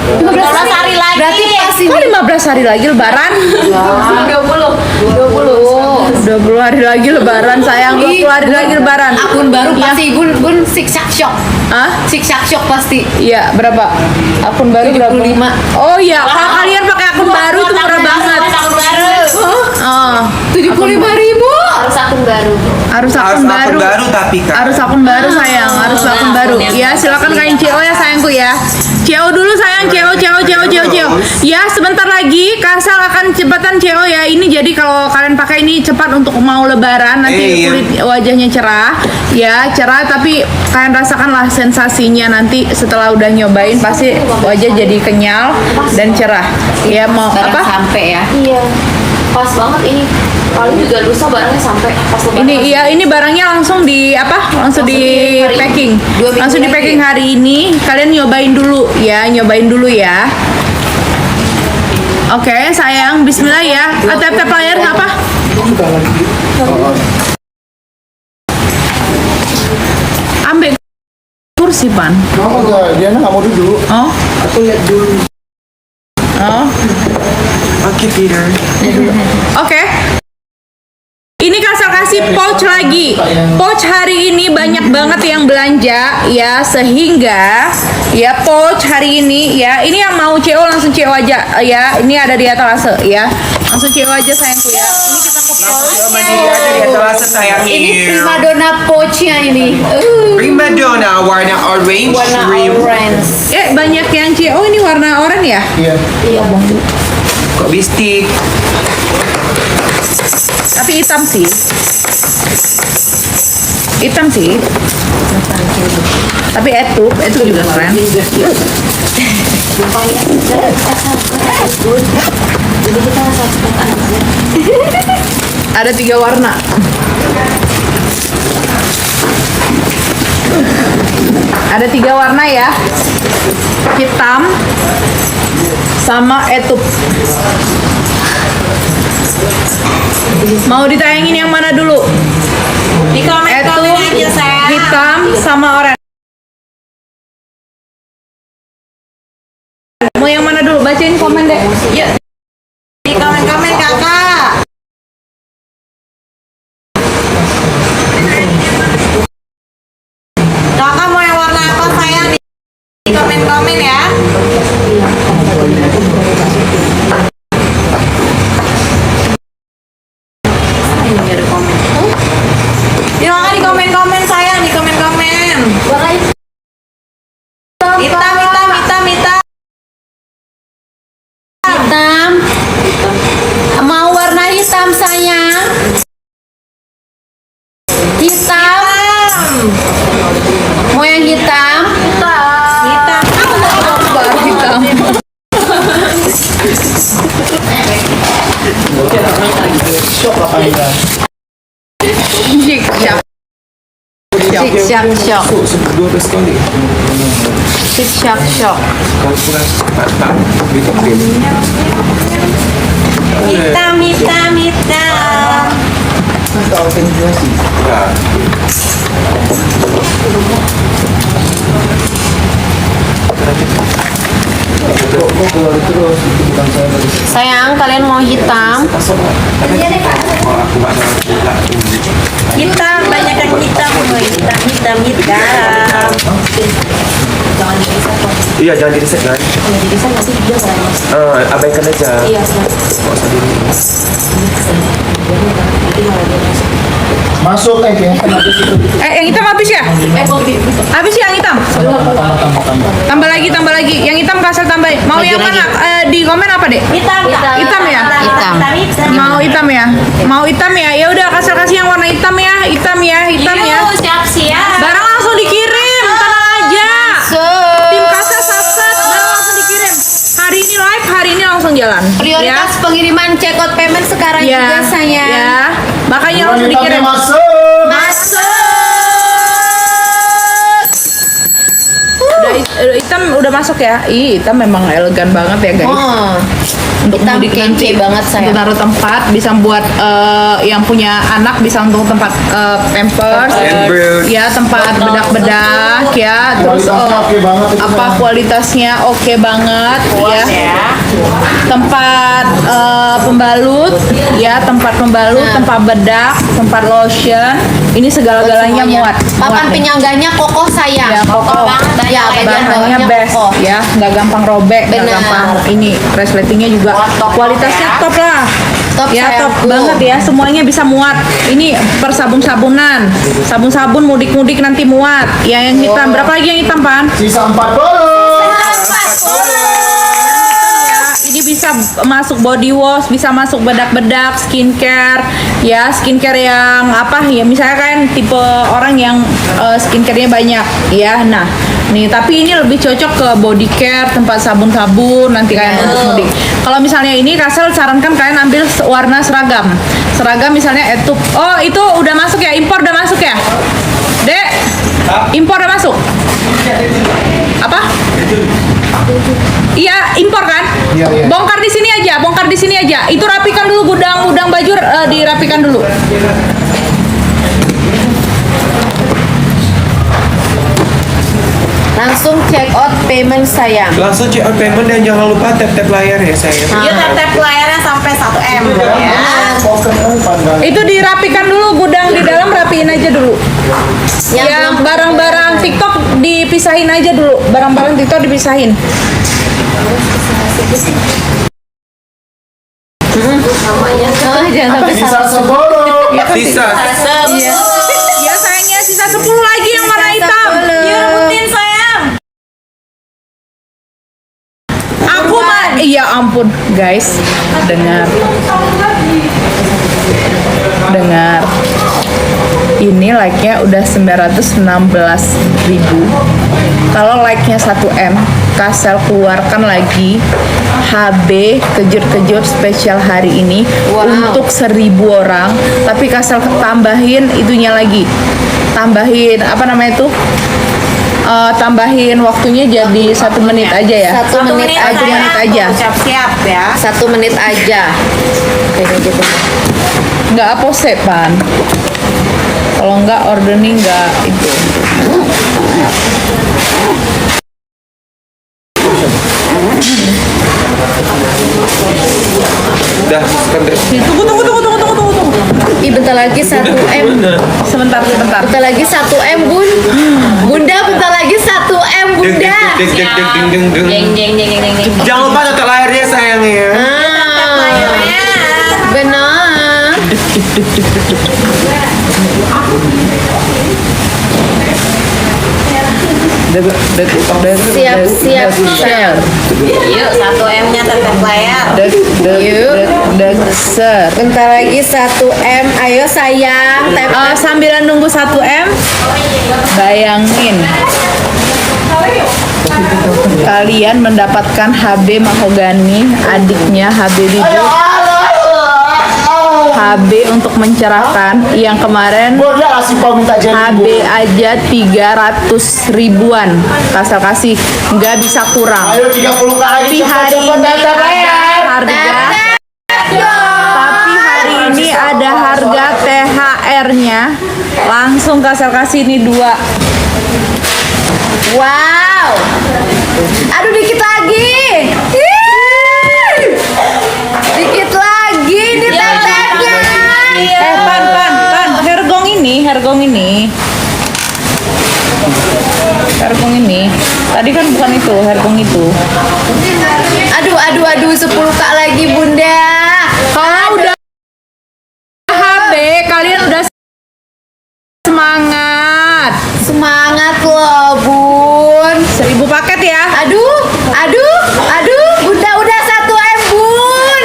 15 hari lagi. Berarti pas ini. Kok 15 hari lagi lebaran? 20 hari lagi lebaran sayang. 20 hari lagi lebaran. Akun baru pasti bun siksak shock. Hah? Siksak shock pasti. Iya, berapa? Akun baru berapa? 75. Oh iya, kalau kalian pakai akun baru itu murah banget. Akun baru. Oh, 75.000. Harus akun baru. harus akun baru. Tapi kan Harus akun baru sayang, harus akun baru. Ya, silakan kain CO ya sayangku ya. CO dulu sayang, CO. Ya, sebentar lagi Kasal akan cepatan CO ya. Ini jadi kalau kalian pakai ini cepat untuk mau lebaran, nanti kulit wajahnya cerah. Ya, cerah tapi kalian rasakanlah sensasinya nanti setelah udah nyobain pasti wajah jadi kenyal dan cerah. Ya, mau Barang apa? sampai ya. Iya. Pas banget ini. Paling juga lusa barangnya sampai pas lebaran. Ini iya, ini barangnya langsung di apa? Langsung di hari packing. ini. 2 minggu Langsung di lagi. packing hari ini. Kalian nyobain dulu ya, Oke, sayang, bismillah ya. Tap layar apa? Ambil kursi, Pan. Kenapa enggak? Diana nggak mau duduk. Oh. Aku lihat dulu. Oh. Oke, Peter. Oke. Ini Kasal kasih pouch lagi. Pouch hari ini banyak banget yang belanja ya, sehingga ya pouch hari ini ya. Ini yang mau CO langsung CO aja ya. Ini ada di atas ya. Langsung CO aja sayangku ya. Ini kita ke pouch. Mandiri aja di atas sayangnya. Ini primadona pouchnya ini. Primadona warna orange Warna cream. orange. Banyak yang CO ini warna oranye ya. Iya. Iya. Kok bistik? Tapi hitam sih. Tapi itu juga keren. Ada 3 warna. Ada 3 warna ya. Hitam sama etup. Mau ditayangin yang mana dulu? Di komen aja sayang. Hitam sama oranye. Mau yang mana dulu? Bacain komen deh. Yuk. Di komen kakak. Kakak mau yang warna apa sayang? Di komen ya. Di komen sayang, di komen. Hitam. Mau warna hitam sayang. Hitam. Mau yang hitam? Hitam. Hitam. Shock apa enggak? Siap shock. 12 kali. Siap shock. Kalau kurang patah, itu krim. Hitam. Kita organisasi. Nah, Kok keluar terus? Itu bukan saya dari Sayang, kalian mau hitam? kalau aku nggak ada Hitam, banyak yang hitam. Hitam. Iya, jangan di reset kan? Abaikan aja. Iya, Nggak usah di masuk yang kena di situ. Yang hitam habis ya? Habis ya yang hitam? Tambah lagi. Yang hitam Kasal tambahin. Mau yang mana? Di komen apa deh? Hitam ya? Mau hitam ya? Ya udah Kasal kasih yang warna hitam ya. Hitam ya. Siap. Barang langsung dikirim, tenang aja. Tim Kasal subscribe, barang langsung dikirim. Hari ini live, hari ini langsung jalan. Prioritas pengiriman cekot payment sekarang juga sayang. Ya. Makanya langsung dikirim. Masuk. Udah hitam udah masuk ya. Hitam memang elegan banget ya guys. untuk Kita mudik kece nanti. banget, sayang. Untuk naruh tempat, bisa buat yang punya anak, bisa untuk tempat pampers, Pampers. ya tempat bedak-bedak ya. Terus Kualitasnya oke banget itu, apa sayang. kualitasnya oke banget ya. Tempat pembalut ya, tempat pembalut, tempat bedak, tempat lotion. Ini segala-galanya Semuanya. muat. Papan Muat nih. penyangganya kokoh, sayang. Ya, kokoh. Ya, bagian Bahannya bawahnya best kokoh. ya, nggak gampang robek, nggak Benar. gampang ini resletingnya juga kualitasnya top lah. Top, Ya top sayangku. banget ya, semuanya bisa muat. Ini per sabun-sabunan, sabun-sabun mudik-mudik nanti muat. Ya yang hitam, berapa lagi yang hitam Pan? Sisa 40. Ini bisa masuk body wash, bisa masuk bedak-bedak, skincare, ya skincare yang apa ya, misalnya kan tipe orang yang skincare-nya banyak, ya. Nah, nih tapi ini lebih cocok ke body care, tempat sabun-sabun nanti kalian untuk mudik. Kalau misalnya ini Kasel sarankan kalian ambil warna seragam, misalnya etup. Oh itu udah masuk ya, impor udah masuk ya, Dek? Impor udah masuk? Apa? Iya, impor kan? Iya, iya. Bongkar di sini aja, bongkar di sini aja. Itu rapikan dulu gudang baju, dirapikan dulu. Langsung check out payment, sayang. Langsung check out payment dan jangan lupa tap-tap layar ya sayang. Iya, tap layarnya sampai 1 M ya. Oke, pandang. Itu dirapikan dulu gudang di dalam, rapiin aja dulu. Yang barang-barang TikTok dipisahin aja dulu. Barang-barang TikTok dipisahin. Oh, jangan sampai Sisa 10. Sisa. Ya sayangnya sisa 10 lagi yang warna hitam. Yuk rebutin sayang. Aku mah, iya ampun guys, dengar. Ini like-nya udah 916.000. Kalau like-nya 1M, Kasel keluarkan lagi HB kejut-kejut spesial hari ini untuk 1.000 orang. Tapi Kasel tambahin itunya lagi, tambahin apa namanya itu? Tambahin waktunya jadi 1 menit aja ya. 1 menit aja. 1 menit aja. Siap-siap ya. 1 menit aja. Kayak gitu. Nggak apose Pan. Kalau nggak order nih nggak itu. Udah, sebentar. Tunggu. Ih, bentar lagi 1M. Sebentar. Bentar lagi 1M, Bun. Bunda, bentar lagi 1M, Deng, Bunda. deng, deng, deng, deng, deng, deng. Jeng jeng jeng jeng jeng. Jangan lupa tap layarnya sayang ya. Benar. Siap. Yuk 1 M-nya tetap layar. Bentar lagi 1M. Ayo sayang. Tap. Sambil nunggu 1M, bayangin kalian mendapatkan HB mahogani, adiknya HB Bidu. HB untuk mencerahkan yang kemarin Gua udah kasih pau minta jadi. HB aja 300 ribuan Kasel kasih, nggak bisa kurang. Ayo 30 kali Tapi hari ini ada harga THR-nya langsung Kasel kasih ini 2. Wow. Aduh, dikit lagi. Dikit lagi di tap-tapnya. Pan, hergong ini. Tadi kan bukan itu, hergong itu. Aduh, 10k lagi, Bunda. Kalau udah HB, kalian udah Semangat loh, Bun. 1000 paket ya. Aduh, Bunda udah 1M, Bun.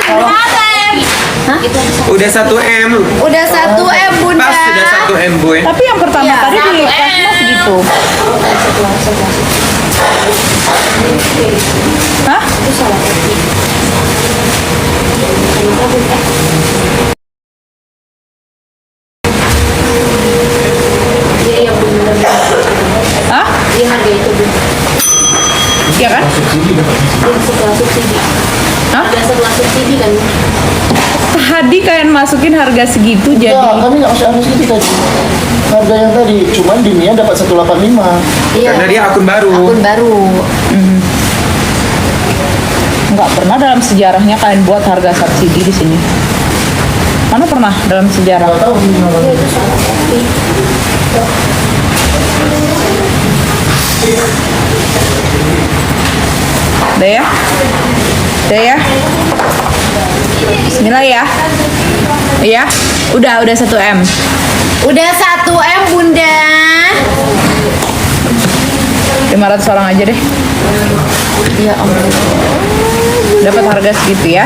Udah 1M. Udah 1M, Bunda. Pas sudah 1M, boy. Tapi yang pertama Iya, tadi di kelasnya segitu. Hah? Hah? Iya, harga itu, Bun. Iya kan? subsidi dapat. Yang setelah subsidi. Hah? Ada setelah subsidi kan. Tadi kalian masukin harga segitu Enggak, jadi kami nggak masuk harus gitu tadi. Harga yang tadi, cuman di Mia dapat 185. Iya. Karena dia akun baru. Akun baru. nggak pernah dalam sejarahnya kalian buat harga subsidi di sini. Mana pernah dalam sejarah? Nggak tahu ini namanya. Udah ya? Udah ya? Bismillah ya? Iya? Udah 1 M. Udah 1 M Bunda. 500 orang aja deh. Ya ampun. Dapat harga segitu ya.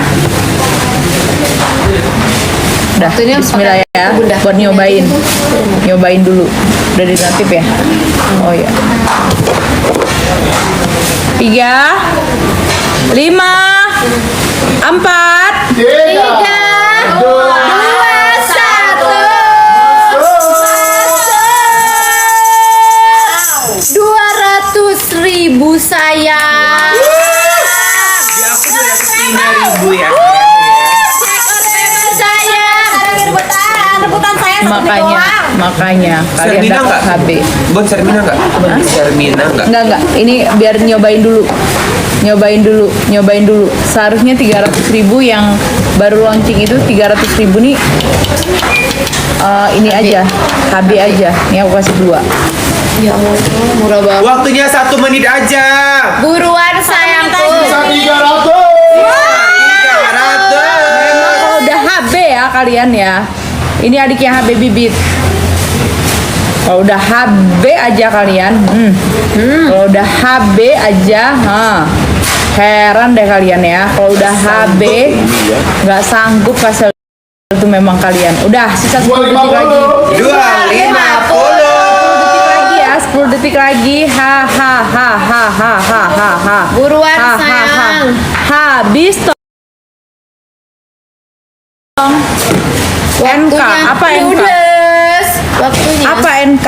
Udah, Waktunya bismillah pakai ya. Bunda. Buat nyobain. Nyobain dulu. Udah dinotif ya? Oh iya. 3 5 4 3, 3 2 1 200.000 sayang. Di aku 205.000 ya. Sayang. Rebutan saya satu Makanya kalian Sermina dapat nggak? HB. Buat Sermina nggak? Sermina nggak? Enggak, ini biar nyobain dulu. Seharusnya 300.000 yang baru launching itu 300.000 nih. Ini aja, HB aja. Nih aku kasih 2. Ya Allah, murah banget. Waktunya 1 menit aja. Buruan sayangku. Sisa 300. 300. Kalau udah HB ya kalian ya. Ini adiknya HB bibit. Kalau udah HB aja kalian, kalau udah HB aja, heran deh kalian ya. Kalau udah HB, nggak sanggup kasih itu memang kalian. Udah sisa 10 detik lagi. 250. 10 detik lagi. Ha. Buruan Ha. sayang. Habis toh. NK, apa NK? Ludes. Waktunya. Apa NK?